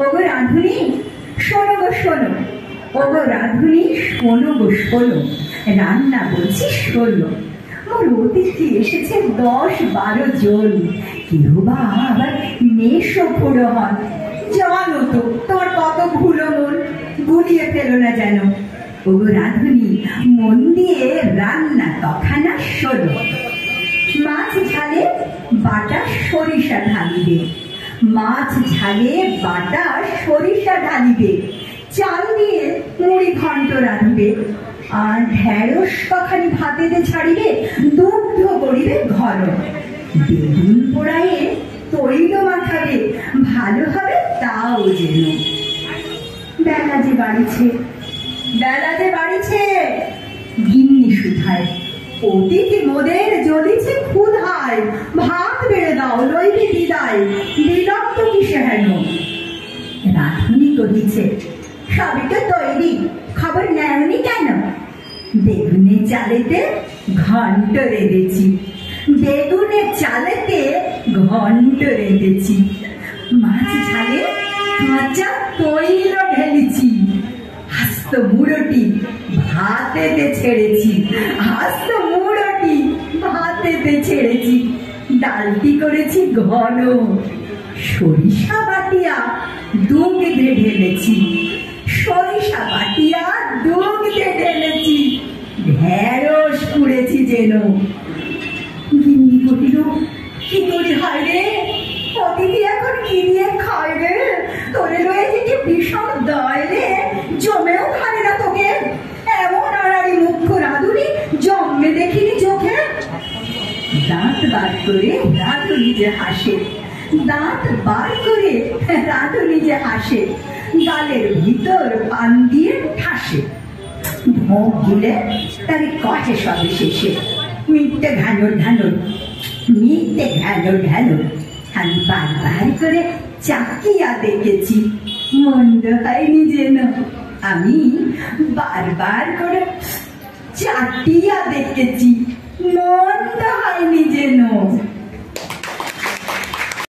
ওগো রাঁধুনি শোনো গো শোনো, ওগো রাঁধুনি শোনো গো শোনো, রান্না বলছি শোনো। মোর অতিথি এসেছে 10-12 জন, কেউ বা আবার মেশো ফুড়ো হন। জানো তো তোমার কত ভুলো মন, গুলিয়ে ফেলো না যেন। ওগো রাঁধুনি মন দিয়ে রান্না তখানা শোনো। মাছ ঝালে বাটা সরিষা ঢালিবে, মাছ ঝালে বাটা সরিষা ঢালিবে, চাল দিয়ে মুড়ি ঘন্ট রাঁধিবে, আর ঢেঁড়স কখানি ভাতেতে ছাড়িবে, দুগ্ধ করিবে ঘন, বেগুন পোড়ায়ে তৈল মাখাবে, ভালো হবে তাও যেন। বেলা যে বাড়িছে, বেলা যে বাড়িছে, গিন্নি শুধায় অতিথি মোদের জ্বলিছে ক্ষুধায়, ভাত বেড়ে দাও লইবে বিদায়, বিলম্ব কিসে হেন। রাঁধুনি কহিছে সবই তো তৈরি, খবর নেওনি কেন? বেগুনের চালেতে ঘন্ট রেঁধেছি, বেগুনের চালেতে ঘন্ট রেঁধেছি, মাছ ঝালে কাঁচা তৈল ঢেলেছি, আস্ত মুড়োটি ভাতেতে ছেড়েছি, আস্ত মুড়োটি ভাতেতে ছেড়েছি, ডালটি করেছি ঘন, সরিষা বাটিয়া দুগ্ধে ঢেলেছি, সরিষা বাটিয়া দুগ্ধে ঢেলেছি, ঢেঁড়স কুড়েছি যেন। গিন্নি কহিল কি করি হয় রে, অতিথি এখন কি দিয়ে খায় রে, তোরে রয়েছে কি ভীষণ দয় রে, জমেও খায় না তোকে, এমন আড়াড়ি মুখ্য রাঁধুনি জন্মে দেখিনি চোখে। দাঁত বার করে রাঁধুনি যে হাসে, দাঁত বার করে রাঁধুনি যে হাসে, গালের ভিতর পান দিয়ে ঠাসে, ঢোক গিলে তারে কহে সবে শেষে, মিথ্যে ঘ্যানোর ঘ্যানোর, মিথ্যে ঘ্যানোর ঘ্যানোর। আমি বারবার করে চাকিয়া দেখেছি, মন্দ হয়নি যেন। আমি বারবার করে চাটিয়া দেখেছি, মন্দ হয়নি যেন।